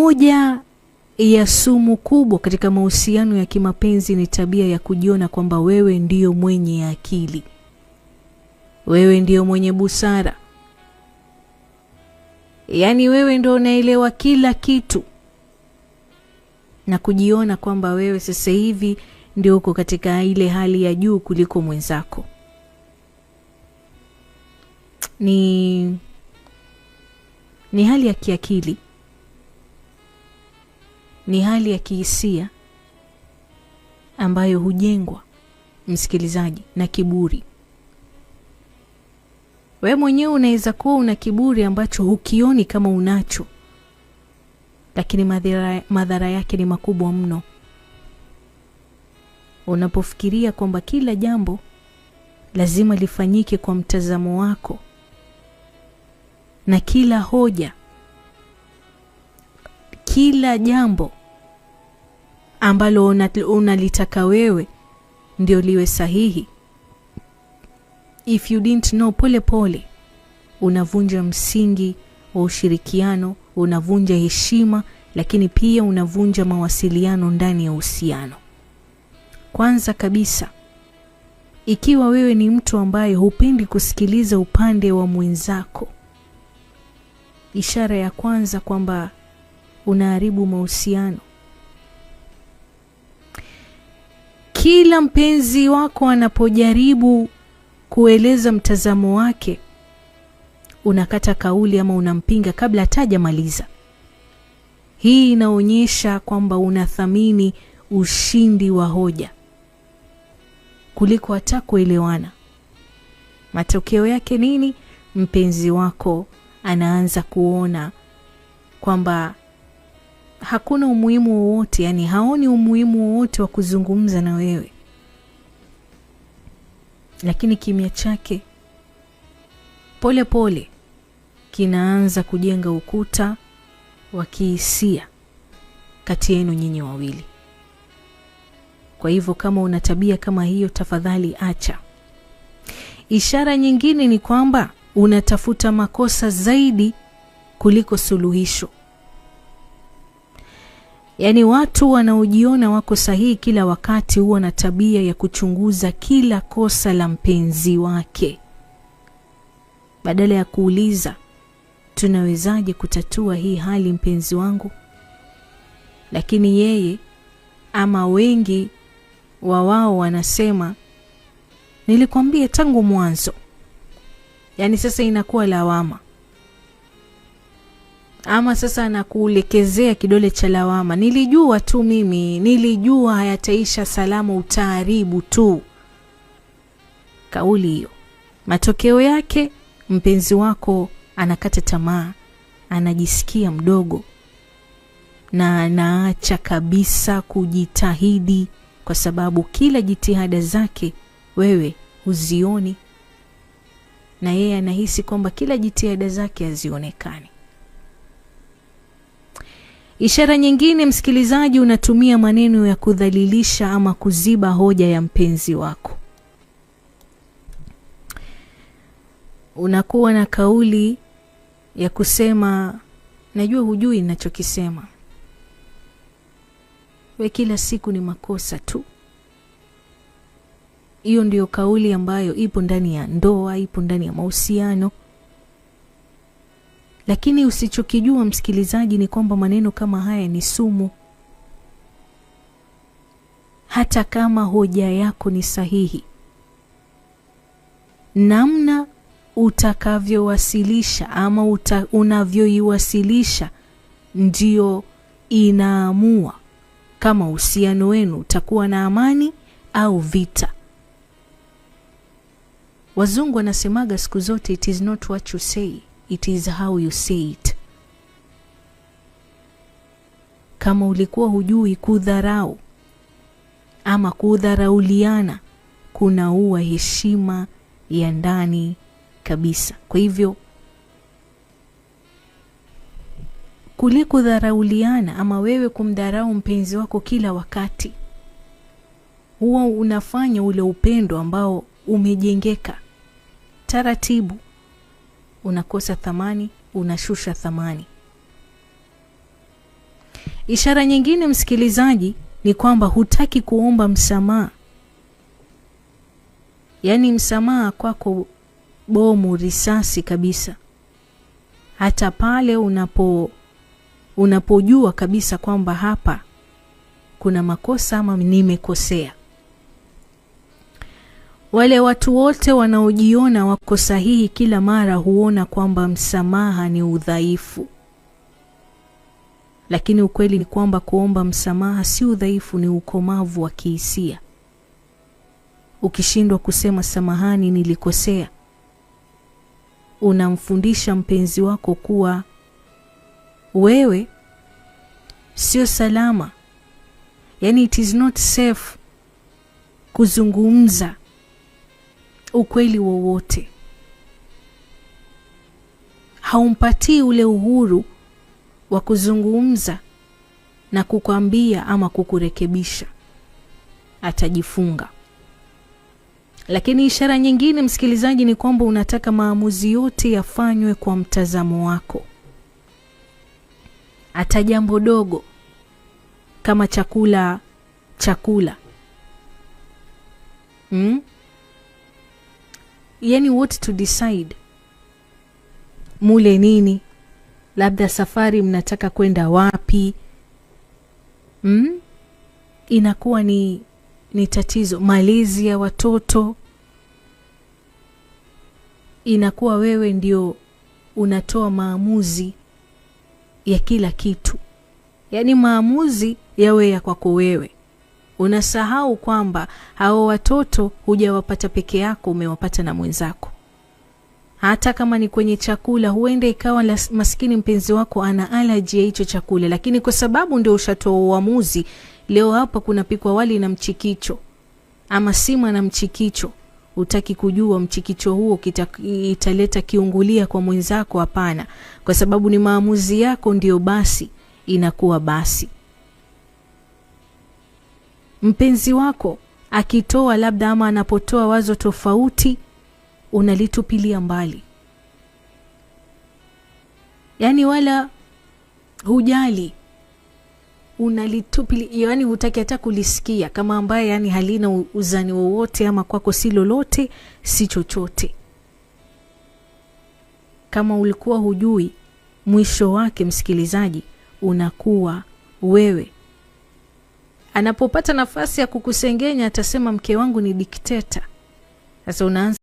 moja ya sumu kubwa katika mahusiano ya kimapenzi ni tabia ya kujiona kwamba wewe ndio mwenye akili, wewe ndio mwenye busara, yaani wewe ndio unaelewa kila kitu, na kujiona kwamba wewe sasa hivi ndio uko katika ile hali ya juu kuliko mwenzako. Ni hali ya kiakili, ni hali ya kihisia ambayo hujengwa, msikilizaji, na kiburi. Wewe mwenyewe unaweza kuwa una kiburi ambacho hukioni kama unacho, lakini madhara yake ni makubwa mno. Unapofikiria kwamba kila jambo lazima lifanyike kwa mtazamo wako, na kila hoja, kila jambo ambalo unalitaka wewe ndio liwe sahihi. If you didn't know, pole pole unavunja msingi wa ushirikiano, unavunja heshima, lakini pia unavunja mawasiliano ndani ya uhusiano. Kwanza kabisa, ikiwa wewe ni mtu ambaye hupendi kusikiliza upande wa mwenzako, ishara ya kwanza kwamba unaharibu mahusiano. Kila mpenzi wako anapojaribu kueleza mtazamo wake, unakata kauli ama unampinga kabla hatajamaliza. Hii inaonyesha kwamba unathamini ushindi wa hoja kuliko hata kuelewana. Matokeo yake nini? Mpenzi wako anaanza kuona kwamba hakuna umuhimu wowote, yani haoni umuhimu wowote wa kuzungumza na wewe. Lakini kimya chake pole pole kinaanza kujenga ukuta wa kihisia kati yenu nyinyi wawili. Kwa hivyo kama una tabia kama hiyo, tafadhali acha. Ishara nyingine ni kwamba unatafuta makosa zaidi kuliko suluhisho. Yaani watu wanaojiona wako sahihi kila wakati huwa na tabia ya kuchunguza kila kosa la mpenzi wake, badala ya kuuliza, tunawezaje kutatua hii hali mpenzi wangu? Lakini yeye ama wengi wao wanasema, nilikwambia tangu mwanzo. Yaani sasa inakuwa lawama. Ama sasa anakuelekezea kidole cha lawama. Nilijua tu mimi, nilijua hayataisha salama, utaharibu tu. Kauli hiyo. Matokeo yake mpenzi wako anakata tamaa, anajisikia mdogo, na anaacha kabisa kujitahidi kwa sababu kila jitihada zake wewe huzioni, na yeye anahisi kwamba kila jitihada zake hazionekani. Ishara nyingine, msikilizaji, unatumia maneno ya kudhalilisha ama kuziba hoja ya mpenzi wako. Unakuwa na kauli ya kusema, najua hujui ninachokisema. We kila siku ni makosa tu. Hiyo ndio kauli ambayo ipo ndani ya ndoa, ipo ndani ya mahusiano. Lakini usichokijua, msikilizaji, ni kwamba maneno kama haya ni sumu. Hata kama hoja yako ni sahihi, namna utakavyowasilisha ama unavyoiwasilisha ndio inaamua kama uhusiano wenu utakuwa na amani au vita. Wazungu wanasemaga siku zote, it is not what you say, it is how you say it. Kama ulikuwa hujui, kudharau ama kudharauliana kunaua heshima ya ndani kabisa. Kwa hivyo kuliko dharauliana ama wewe kumdharau mpenzi wako kila wakati, huwa unafanya ule upendo ambao umejengeka taratibu unakosa thamani, unashusha thamani. Ishara nyingine msikilizaji ni kwamba hutaki kuomba msamaha. Yaani msamaha kwako bomu risasi kabisa. Hata pale unapojua kabisa kwamba hapa kuna makosa ama nimekosea. Wale watu wote wanaojiona wako sahihi kila mara huona kwamba msamaha ni udhaifu. Lakini ukweli ni kwamba kuomba msamaha si udhaifu, ni ukomavu wa kihisia. Ukishindwa kusema samahani, nilikosea, unamfundisha mpenzi wako kuwa wewe sio salama. Yaani it is not safe kuzungumza ukweli wowote. Haumpatii ule uhuru wa kuzungumza na kukwambia ama kukurekebisha. Atajifunga. Lakini ishara nyingine msikilizaji ni kwamba unataka maamuzi yote yafanywe kwa mtazamo wako. Hata jambo dogo kama chakula. Yaani what to decide. Mule nini? Labda safari mnataka kwenda wapi? Inakuwa ni tatizo. Malezi ya watoto. Inakuwa wewe ndio unatoa maamuzi ya kila kitu. Yaani maamuzi yawe ya kwako wewe. Unasahau kwamba hao watoto hujawapata peke yako, umewapata na mwenzako. Hata kama ni kwenye chakula, huenda ikawa maskini mpenzi wako ana allergy ya hicho chakula, lakini kwa sababu ndio ushatoa uamuzi, leo hapa kuna pikwa wali na mchikicho ama sima na mchikicho, utaki kujua mchikicho huo italeta kiungulia kwa mwenzako. Hapana, kwa sababu ni maamuzi yako, ndio basi inakuwa basi. Mpenzi wako akitoa labda ama anapotoa wazo tofauti, unalitupilia mbali. Yaani wala hujali, unalitupilia, yaani hutaki hata kulisikia, kama ambaye yani halina uzani wowote ama kwako si lolote, si chochote. Kama ulikuwa hujui, mwisho wake msikilizaji unakuwa wewe anapopata nafasi ya kukusengenya atasema mke wangu ni dikteta. Sasa unaanza